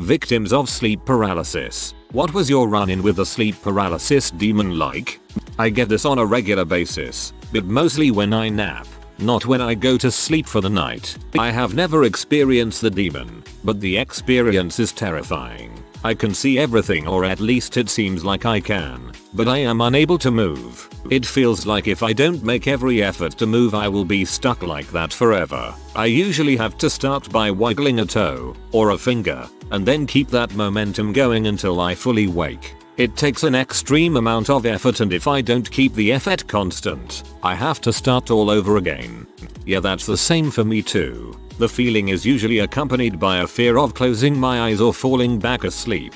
Victims of sleep paralysis. What was your run-in with the sleep paralysis demon like? I get this on a regular basis, but mostly when I nap, not when I go to sleep for the night. I have never experienced the demon, but the experience is terrifying. I can see everything, or at least it seems like I can, but I am unable to move. It feels like if I don't make every effort to move I will be stuck like that forever. I usually have to start by wiggling a toe or a finger and then keep that momentum going until I fully wake. It takes an extreme amount of effort, and if I don't keep the effort constant, I have to start all over again. Yeah, that's the same for me too. The feeling is usually accompanied by a fear of closing my eyes or falling back asleep.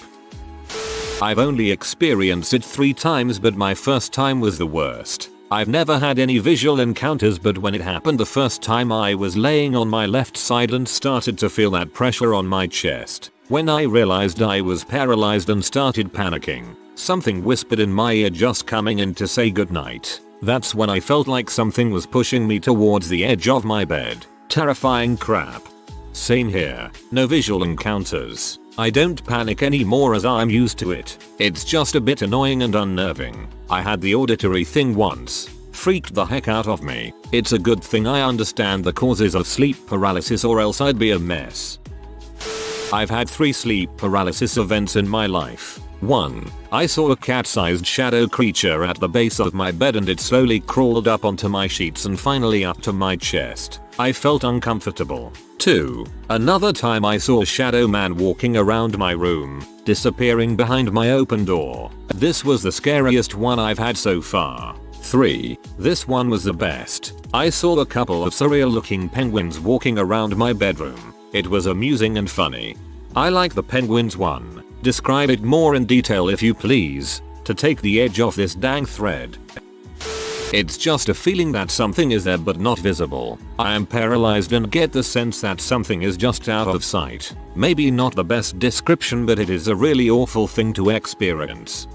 I've only experienced it 3 times, but my first time was the worst. I've never had any visual encounters, but when it happened the first time I was laying on my left side and started to feel that pressure on my chest. When I realized I was paralyzed and started panicking, something whispered in my ear, just coming in to say goodnight. That's when I felt like something was pushing me towards the edge of my bed. Terrifying crap. Same here. No visual encounters. I don't panic anymore as I'm used to it. It's just a bit annoying and unnerving. I had the auditory thing once. Freaked the heck out of me. It's a good thing I understand the causes of sleep paralysis, or else I'd be a mess. I've had 3 sleep paralysis events in my life. 1. I saw a cat-sized shadow creature at the base of my bed, and it slowly crawled up onto my sheets and finally up to my chest. I felt uncomfortable. 2. Another time I saw a shadow man walking around my room, disappearing behind my open door. This was the scariest one I've had so far. 3. This one was the best. I saw a couple of surreal looking penguins walking around my bedroom. It was amusing and funny. I like the penguins one. Describe it more in detail if you please, to take the edge off this dang thread. It's just a feeling that something is there but not visible. I am paralyzed and get the sense that something is just out of sight. Maybe not the best description, but it is a really awful thing to experience.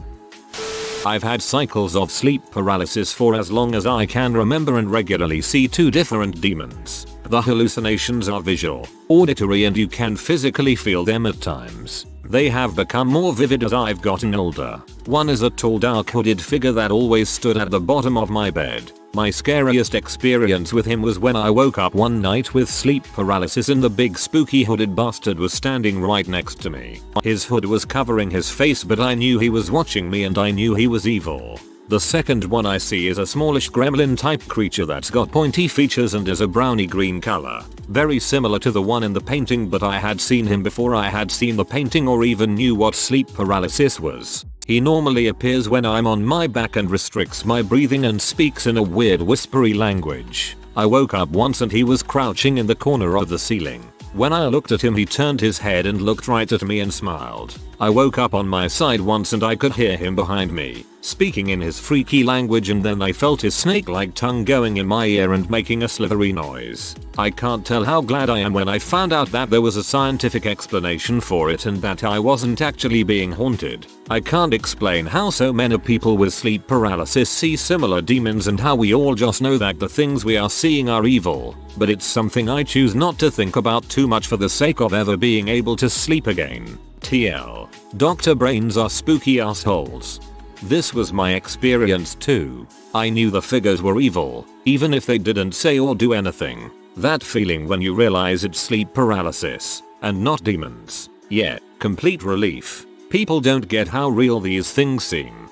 I've had cycles of sleep paralysis for as long as I can remember and regularly see 2 different demons. The hallucinations are visual, auditory, and you can physically feel them at times. They have become more vivid as I've gotten older. One is a tall, dark hooded figure that always stood at the bottom of my bed. My scariest experience with him was when I woke up one night with sleep paralysis and the big spooky hooded bastard was standing right next to me. His hood was covering his face, but I knew he was watching me and I knew he was evil. The second one I see is a smallish gremlin type creature that's got pointy features and is a browny green color. Very similar to the one in the painting, but I had seen him before I had seen the painting or even knew what sleep paralysis was. He normally appears when I'm on my back and restricts my breathing and speaks in a weird whispery language. I woke up once and he was crouching in the corner of the ceiling. When I looked at him, he turned his head and looked right at me and smiled. I woke up on my side once and I could hear him behind me, speaking in his freaky language, and then I felt his snake-like tongue going in my ear and making a slithery noise. I can't tell how glad I am when I found out that there was a scientific explanation for it and that I wasn't actually being haunted. I can't explain how so many people with sleep paralysis see similar demons and how we all just know that the things we are seeing are evil, but it's something I choose not to think about too much for the sake of ever being able to sleep again. TL. Dr. Brains are spooky assholes. This was my experience too. I knew the figures were evil, even if they didn't say or do anything. That feeling when you realize it's sleep paralysis, and not demons. Yeah, complete relief. People don't get how real these things seem.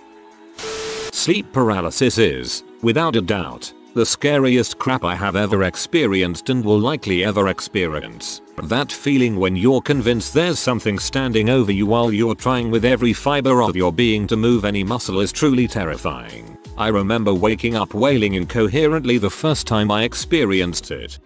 Sleep paralysis is, without a doubt, the scariest crap I have ever experienced and will likely ever experience. That feeling when you're convinced there's something standing over you while you're trying with every fiber of your being to move any muscle is truly terrifying. I remember waking up wailing incoherently the first time I experienced it.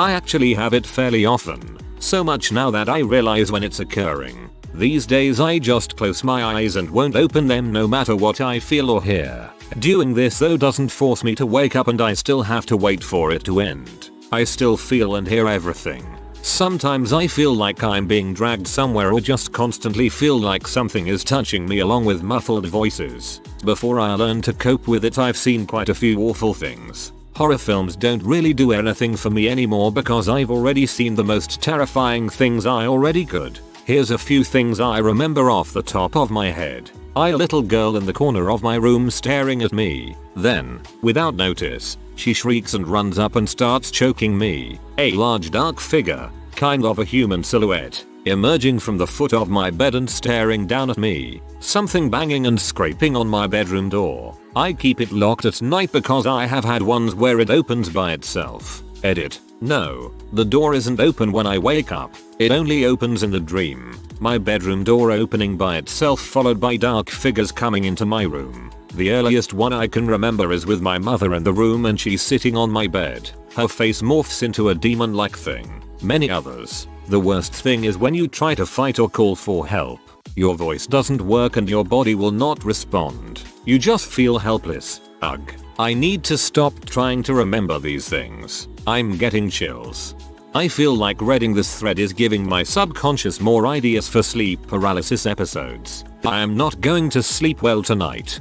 I actually have it fairly often, so much now that I realize when it's occurring. These days I just close my eyes and won't open them no matter what I feel or hear. Doing this though doesn't force me to wake up, and I still have to wait for it to end. I still feel and hear everything. Sometimes I feel like I'm being dragged somewhere or just constantly feel like something is touching me, along with muffled voices. Before I learn to cope with it, I've seen quite a few awful things. Horror films don't really do anything for me anymore because I've already seen the most terrifying things I already could. Here's a few things I remember off the top of my head. A little girl in the corner of my room staring at me. Then, without notice, she shrieks and runs up and starts choking me. A large dark figure, kind of a human silhouette, emerging from the foot of my bed and staring down at me. Something banging and scraping on my bedroom door. I keep it locked at night because I have had ones where it opens by itself. Edit. No, the door isn't open when I wake up. It only opens in the dream. My bedroom door opening by itself followed by dark figures coming into my room. The earliest one I can remember is with my mother in the room and she's sitting on my bed. Her face morphs into a demon-like thing. Many others. The worst thing is when you try to fight or call for help. Your voice doesn't work and your body will not respond. You just feel helpless. Ugh. I need to stop trying to remember these things. I'm getting chills. I feel like reading this thread is giving my subconscious more ideas for sleep paralysis episodes. I am not going to sleep well tonight.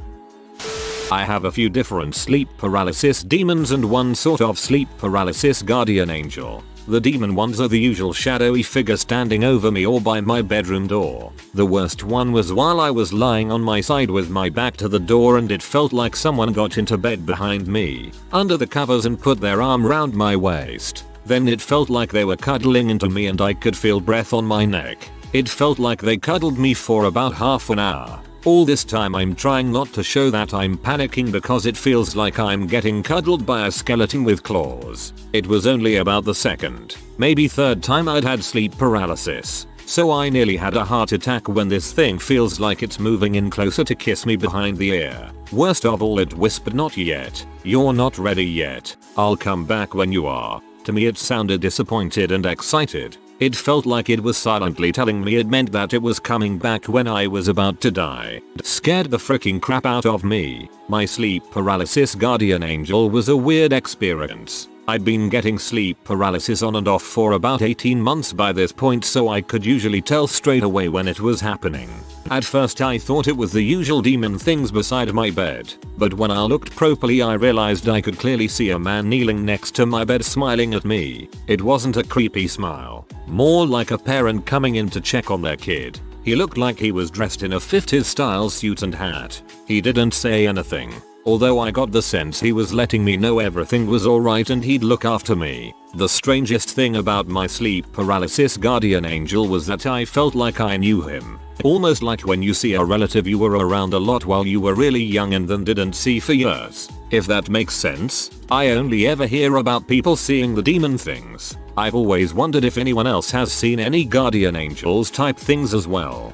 I have a few different sleep paralysis demons and one sort of sleep paralysis guardian angel. The demon ones are the usual shadowy figure standing over me or by my bedroom door. The worst one was while I was lying on my side with my back to the door and it felt like someone got into bed behind me, under the covers and put their arm round my waist. Then it felt like they were cuddling into me and I could feel breath on my neck. It felt like they cuddled me for about half an hour. All this time I'm trying not to show that I'm panicking because it feels like I'm getting cuddled by a skeleton with claws. It was only about the second, maybe third time I'd had sleep paralysis. So I nearly had a heart attack when this thing feels like it's moving in closer to kiss me behind the ear. Worst of all, it whispered, "Not yet. You're not ready yet. I'll come back when you are." To me it sounded disappointed and excited. It felt like it was silently telling me it meant that it was coming back when I was about to die. Scared the freaking crap out of me. My sleep paralysis guardian angel was a weird experience. I'd been getting sleep paralysis on and off for about 18 months by this point, so I could usually tell straight away when it was happening. At first I thought it was the usual demon things beside my bed, but when I looked properly I realized I could clearly see a man kneeling next to my bed smiling at me. It wasn't a creepy smile, more like a parent coming in to check on their kid. He looked like he was dressed in a 50s style suit and hat. He didn't say anything, although I got the sense he was letting me know everything was alright and he'd look after me. The strangest thing about my sleep paralysis guardian angel was that I felt like I knew him. Almost like when you see a relative you were around a lot while you were really young and then didn't see for years. If that makes sense. I only ever hear about people seeing the demon things. I've always wondered if anyone else has seen any guardian angels type things as well.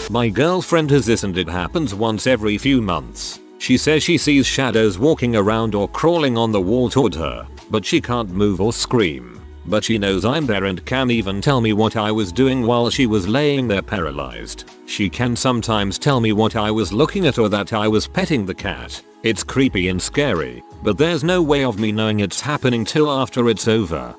My girlfriend has this and it happens once every few months. She says she sees shadows walking around or crawling on the wall toward her, but she can't move or scream. But she knows I'm there and can even tell me what I was doing while she was laying there paralyzed. She can sometimes tell me what I was looking at or that I was petting the cat. It's creepy and scary, but there's no way of me knowing it's happening till after it's over.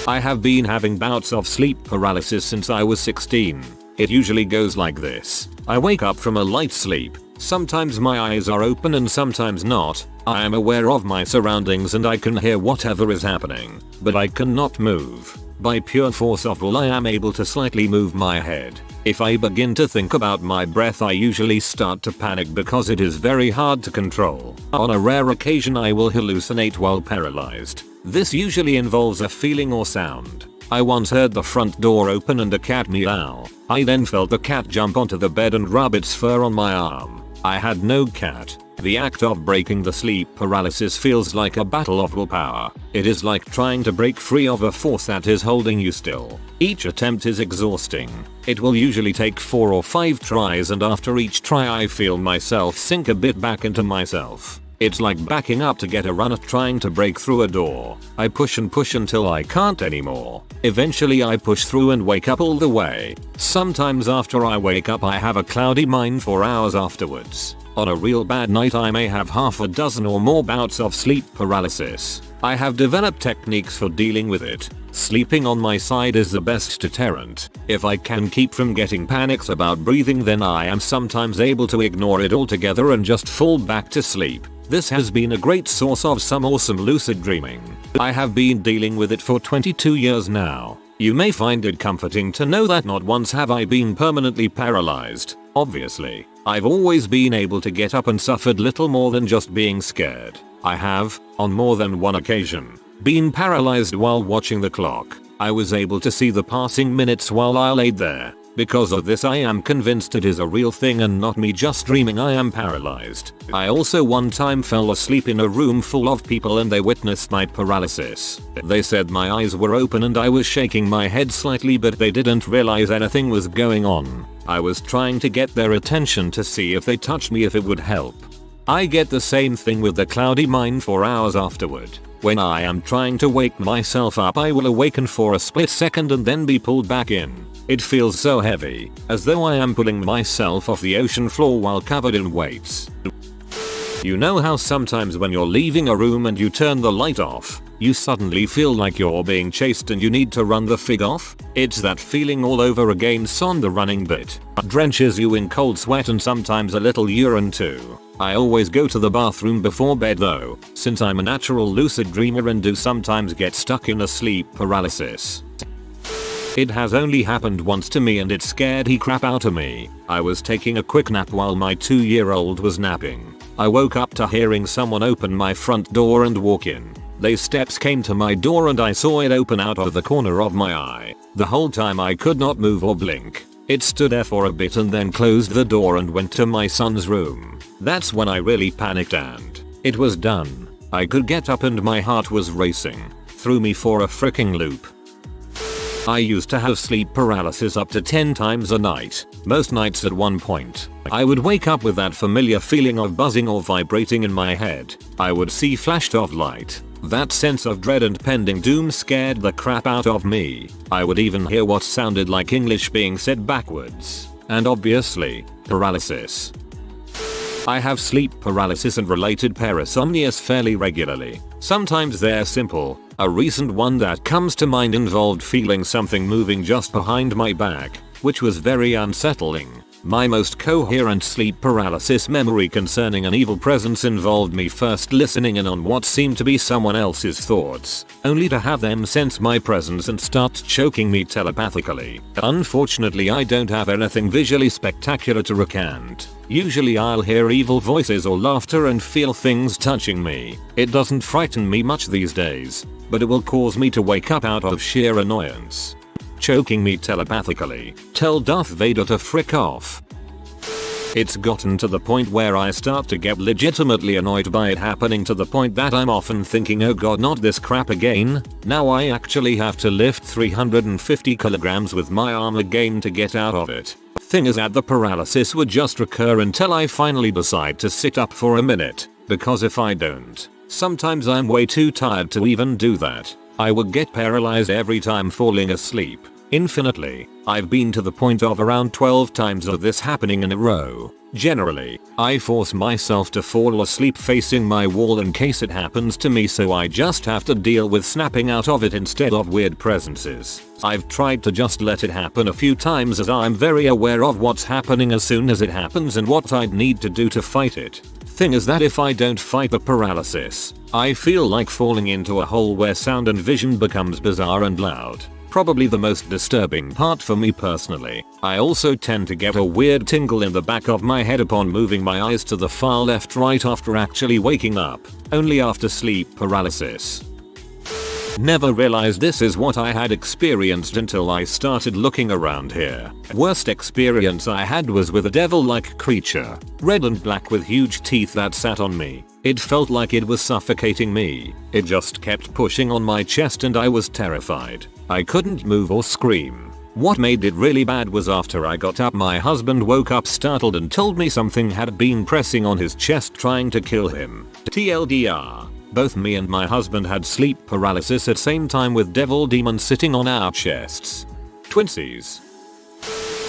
I have been having bouts of sleep paralysis since I was 16. It usually goes like this. I wake up from a light sleep. Sometimes my eyes are open and sometimes not. I am aware of my surroundings and I can hear whatever is happening, but I cannot move. By pure force of will I am able to slightly move my head. If I begin to think about my breath I usually start to panic because it is very hard to control. On a rare occasion I will hallucinate while paralyzed. This usually involves a feeling or sound. I once heard the front door open and a cat meow. I then felt the cat jump onto the bed and rub its fur on my arm. I had no cat. The act of breaking the sleep paralysis feels like a battle of willpower. It is like trying to break free of a force that is holding you still. Each attempt is exhausting. It will usually take 4 or 5 tries and after each try I feel myself sink a bit back into myself. It's like backing up to get a run at trying to break through a door. I push and push until I can't anymore. Eventually I push through and wake up all the way. Sometimes after I wake up I have a cloudy mind for hours afterwards. On a real bad night I may have half a dozen or more bouts of sleep paralysis. I have developed techniques for dealing with it. Sleeping on my side is the best deterrent. If I can keep from getting panics about breathing then I am sometimes able to ignore it altogether and just fall back to sleep. This has been a great source of some awesome lucid dreaming. I have been dealing with it for 22 years now. You may find it comforting to know that not once have I been permanently paralyzed. Obviously, I've always been able to get up and suffered little more than just being scared. I have, on more than one occasion, been paralyzed while watching the clock. I was able to see the passing minutes while I laid there. Because of this, I am convinced it is a real thing and not me just dreaming I am paralyzed. I also one time fell asleep in a room full of people and they witnessed my paralysis. They said my eyes were open and I was shaking my head slightly, but they didn't realize anything was going on. I was trying to get their attention to see if they touched me if it would help. I get the same thing with the cloudy mind for hours afterward. When I am trying to wake myself up, I will awaken for a split second and then be pulled back in. It feels so heavy, as though I am pulling myself off the ocean floor while covered in weights. You know how sometimes when you're leaving a room and you turn the light off, you suddenly feel like you're being chased and you need to run the fig off? It's that feeling all over again, on the running bit. Drenches you in cold sweat and sometimes a little urine too. I always go to the bathroom before bed though, since I'm a natural lucid dreamer and do sometimes get stuck in a sleep paralysis. It has only happened once to me and it scared the crap out of me. I was taking a quick nap while my 2-year-old was napping. I woke up to hearing someone open my front door and walk in. Their steps came to my door and I saw it open out of the corner of my eye. The whole time I could not move or blink. It stood there for a bit and then closed the door and went to my son's room. That's when I really panicked and it was done. I could get up and my heart was racing. Threw me for a freaking loop. I used to have sleep paralysis up to 10 times a night. Most nights at one point, I would wake up with that familiar feeling of buzzing or vibrating in my head. I would see flashed off light. That sense of dread and pending doom scared the crap out of me. I would even hear what sounded like English being said backwards. And obviously, paralysis. I have sleep paralysis and related parasomnias fairly regularly. Sometimes they're simple. A recent one that comes to mind involved feeling something moving just behind my back, which was very unsettling. My most coherent sleep paralysis memory concerning an evil presence involved me first listening in on what seemed to be someone else's thoughts, only to have them sense my presence and start choking me telepathically. Unfortunately, I don't have anything visually spectacular to recant. Usually I'll hear evil voices or laughter and feel things touching me. It doesn't frighten me much these days, but it will cause me to wake up out of sheer annoyance. Choking me telepathically. Tell Darth Vader to frick off. It's gotten to the point where I start to get legitimately annoyed by it happening, to the point that I'm often thinking, oh god, not this crap again. Now I actually have to lift 350 kilograms with my arm again to get out of it. Thing is that the paralysis would just recur until I finally decide to sit up for a minute, because if I don't, sometimes I'm way too tired to even do that. I would get paralyzed every time falling asleep. Infinitely. I've been to the point of around 12 times of this happening in a row. Generally, I force myself to fall asleep facing my wall in case it happens to me, so I just have to deal with snapping out of it instead of weird presences. I've tried to just let it happen a few times, as I'm very aware of what's happening as soon as it happens and what I'd need to do to fight it. Thing is that if I don't fight the paralysis, I feel like falling into a hole where sound and vision becomes bizarre and loud. Probably the most disturbing part for me personally. I also tend to get a weird tingle in the back of my head upon moving my eyes to the far left right after actually waking up, only after sleep paralysis. Never realized this is what I had experienced until I started looking around here. Worst experience I had was with a devil-like creature, red and black with huge teeth that sat on me. It felt like it was suffocating me. It just kept pushing on my chest and I was terrified. I couldn't move or scream. What made it really bad was after I got up, my husband woke up startled and told me something had been pressing on his chest trying to kill him. TLDR. Both me and my husband had sleep paralysis at same time with devil demons sitting on our chests. Twinsies.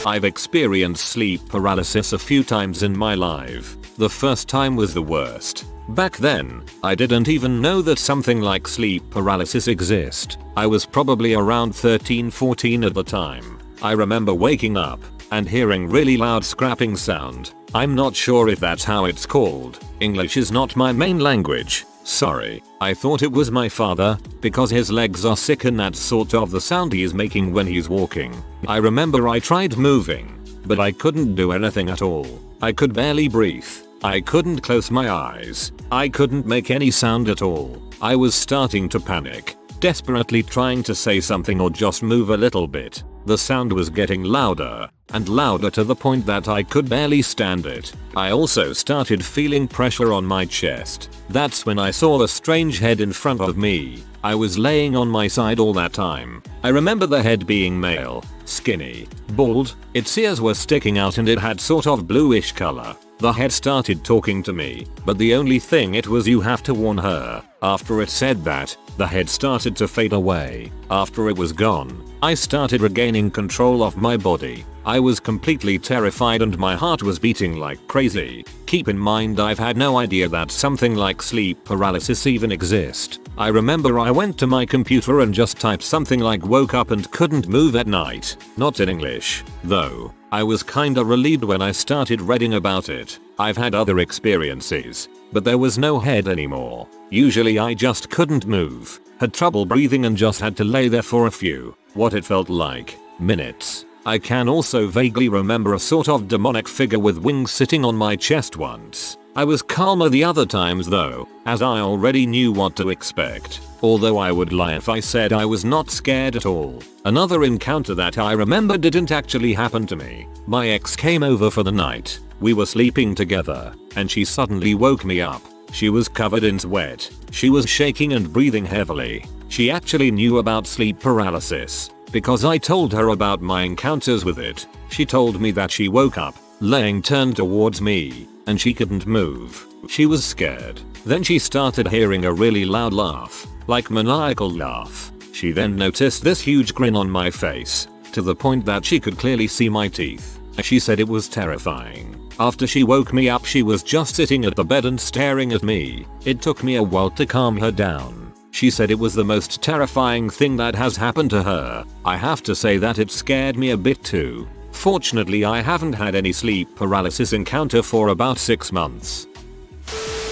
I've experienced sleep paralysis a few times in my life. The first time was the worst. Back then, I didn't even know that something like sleep paralysis exists. I was probably around 13-14 at the time. I remember waking up and hearing really loud scrapping sound. I'm not sure if that's how it's called. English is not my main language, Sorry, I thought it was my father, because his legs are sick and that's sort of the sound he is making when he's walking. I remember I tried moving, but I couldn't do anything at all. I could barely breathe. I couldn't close my eyes. I couldn't make any sound at all. I was starting to panic, desperately trying to say something or just move a little bit. The sound was getting louder and louder to the point that I could barely stand it. I also started feeling pressure on my chest. That's when I saw a strange head in front of me. I was laying on my side all that time. I remember the head being male, skinny, bald, its ears were sticking out and it had sort of bluish color. The head started talking to me, but the only thing it was, "You have to warn her." After it said that, the head started to fade away. After it was gone, I started regaining control of my body. I was completely terrified and my heart was beating like crazy. Keep in mind I've had no idea that something like sleep paralysis even exists. I remember I went to my computer and just typed something like "woke up and couldn't move at night." Not in English, though. I was kinda relieved when I started reading about it. I've had other experiences, but there was no head anymore. Usually I just couldn't move, had trouble breathing and just had to lay there for a few, what it felt like, minutes. I can also vaguely remember a sort of demonic figure with wings sitting on my chest once. I was calmer the other times though, as I already knew what to expect. Although I would lie if I said I was not scared at all. Another encounter that I remember didn't actually happen to me. My ex came over for the night. We were sleeping together, and she suddenly woke me up. She was covered in sweat. She was shaking and breathing heavily. She actually knew about sleep paralysis, because I told her about my encounters with it. She told me that she woke up, laying turned towards me, and she couldn't move. She was scared. Then she started hearing a really loud laugh, like maniacal laugh. She then noticed this huge grin on my face, to the point that she could clearly see my teeth. She said it was terrifying. After she woke me up, she was just sitting at the bed and staring at me. It took me a while to calm her down. She said it was the most terrifying thing that has happened to her. I have to say that it scared me a bit too. Fortunately, I haven't had any sleep paralysis encounter for about 6 months.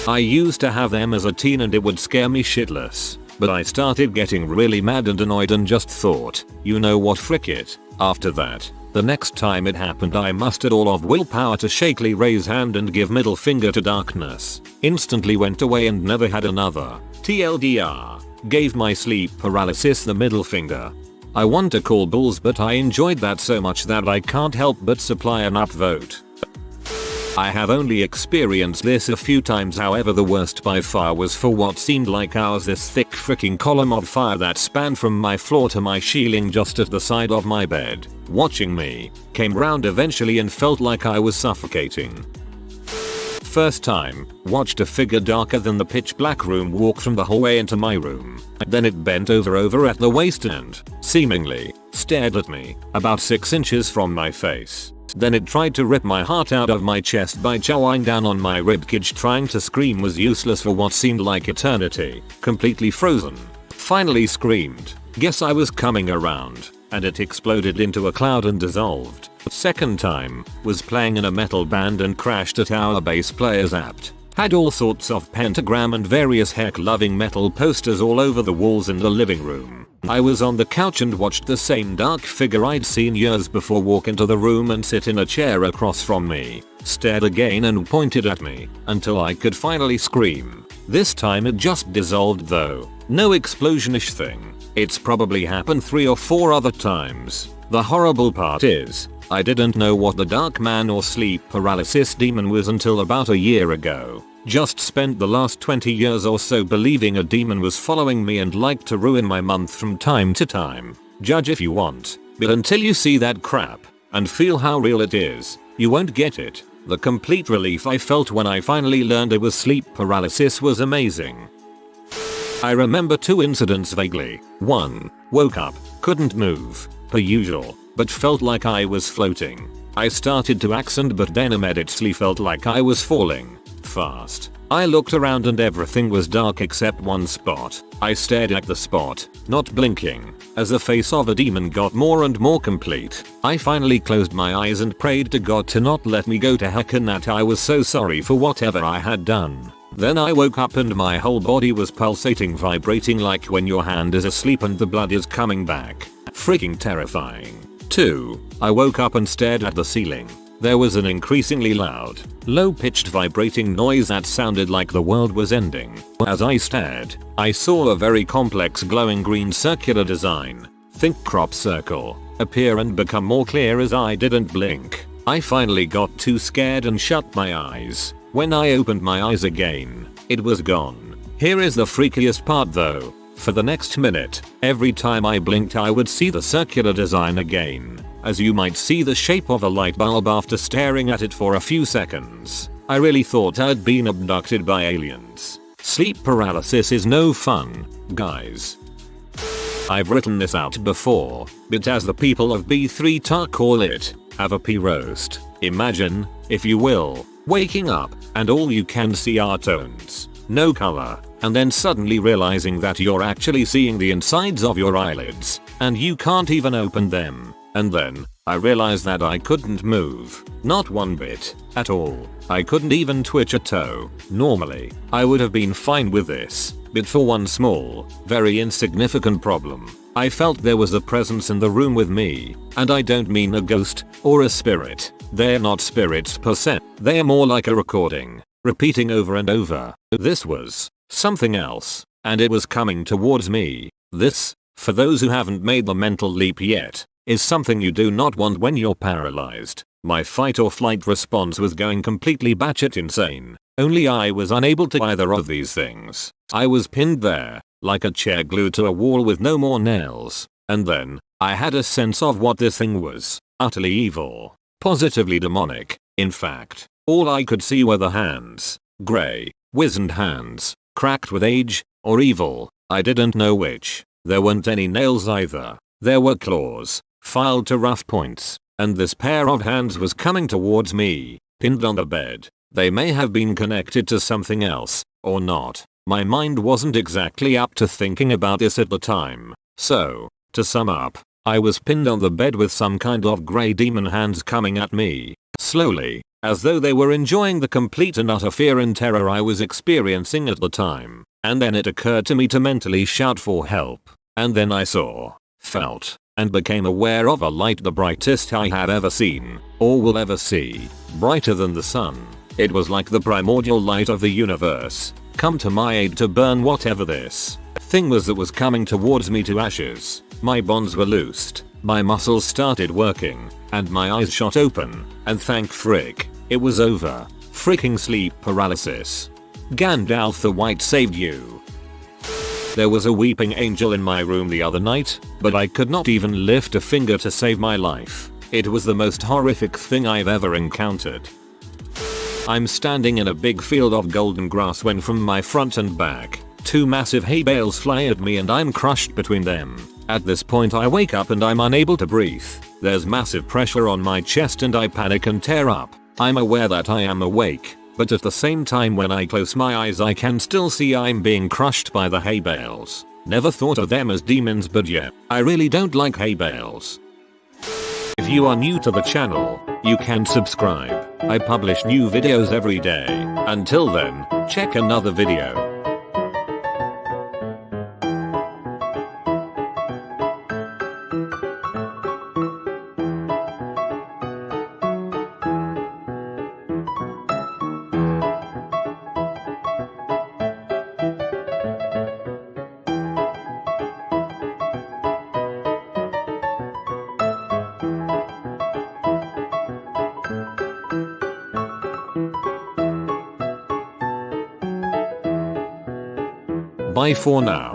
I used to have them as a teen and it would scare me shitless. But I started getting really mad and annoyed and just thought, you know what, frick it. After that, the next time it happened I mustered all of willpower to shakily raise hand and give middle finger to darkness. Instantly went away and never had another. TLDR. Gave my sleep paralysis the middle finger. I want to call bulls, but I enjoyed that so much that I can't help but supply an upvote. I have only experienced this a few times, however the worst by far was for what seemed like hours. This thick freaking column of fire that spanned from my floor to my ceiling just at the side of my bed, watching me, came round eventually and felt like I was suffocating. First time, watched a figure darker than the pitch black room walk from the hallway into my room. Then it bent over at the waist and, seemingly, stared at me, about 6 inches from my face. Then it tried to rip my heart out of my chest by chowing down on my ribcage. Trying to scream was useless for what seemed like eternity. Completely frozen. Finally screamed. Guess I was coming around. And it exploded into a cloud and dissolved. Second time, was playing in a metal band and crashed at our bass player's apt. Had all sorts of pentagram and various heck-loving metal posters all over the walls in the living room. I was on the couch and watched the same dark figure I'd seen years before walk into the room and sit in a chair across from me. Stared again and pointed at me, until I could finally scream. This time it just dissolved though. No explosionish thing. It's probably happened 3 or 4 other times. The horrible part is, I didn't know what the dark man or sleep paralysis demon was until about a year ago. Just spent the last 20 years or so believing a demon was following me and liked to ruin my month from time to time. Judge if you want, but until you see that crap and feel how real it is, you won't get it. The complete relief I felt when I finally learned it was sleep paralysis was amazing. I remember 2 incidents vaguely. 1. Woke up, couldn't move, per usual, but felt like I was floating. I started to accent but then immediately felt like I was falling. Fast. I looked around and everything was dark except one spot. I stared at the spot, not blinking, as the face of a demon got more and more complete. I finally closed my eyes and prayed to God to not let me go to heck and that I was so sorry for whatever I had done. Then I woke up and my whole body was pulsating, vibrating like when your hand is asleep and the blood is coming back. Freaking terrifying. 2. I woke up and stared at the ceiling. There was an increasingly loud, low-pitched vibrating noise that sounded like the world was ending. As I stared, I saw a very complex glowing green circular design, think crop circle, appear and become more clear as I didn't blink. I finally got too scared and shut my eyes. When I opened my eyes again, it was gone. Here is the freakiest part though. For the next minute, every time I blinked I would see the circular design again, as you might see the shape of a light bulb after staring at it for a few seconds. I really thought I'd been abducted by aliens. Sleep paralysis is no fun, guys. I've written this out before, but as the people of B3 call it, have a pea roast. Imagine, if you will, waking up and all you can see are tones, no color, and then suddenly realizing that you're actually seeing the insides of your eyelids, and you can't even open them. And then, I realized that I couldn't move. Not one bit, at all. I couldn't even twitch a toe. Normally, I would have been fine with this, but for one small, very insignificant problem. I felt there was a presence in the room with me, and I don't mean a ghost, or a spirit. They're not spirits per se. They're more like a recording, repeating over and over. This was something else, and it was coming towards me. This, for those who haven't made the mental leap yet, is something you do not want when you're paralyzed. My fight or flight response was going completely batshit insane. Only I was unable to either of these things. I was pinned there, like a chair glued to a wall with no more nails. And then, I had a sense of what this thing was. Utterly evil. Positively demonic. In fact, all I could see were the hands. Grey, wizened hands. Cracked with age, or evil. I didn't know which. There weren't any nails either. There were claws, filed to rough points, and this pair of hands was coming towards me, pinned on the bed. They may have been connected to something else, or not. My mind wasn't exactly up to thinking about this at the time. So, to sum up, I was pinned on the bed with some kind of grey demon hands coming at me, slowly, as though they were enjoying the complete and utter fear and terror I was experiencing at the time. And then it occurred to me to mentally shout for help. And then I saw, felt, and became aware of a light the brightest I had ever seen, or will ever see, brighter than the sun. It was like the primordial light of the universe, come to my aid to burn whatever this thing was that was coming towards me to ashes. My bonds were loosed, my muscles started working, and my eyes shot open, and thank frick, it was over. Freaking sleep paralysis. Gandalf the White saved you. There was a weeping angel in my room the other night, but I could not even lift a finger to save my life. It was the most horrific thing I've ever encountered. I'm standing in a big field of golden grass when from my front and back, two massive hay bales fly at me and I'm crushed between them. At this point I wake up and I'm unable to breathe. There's massive pressure on my chest and I panic and tear up. I'm aware that I am awake, but at the same time when I close my eyes I can still see I'm being crushed by the hay bales. Never thought of them as demons, but yeah, I really don't like hay bales. If you are new to the channel, you can subscribe. I publish new videos every day. Until then, check another video. Bye for now.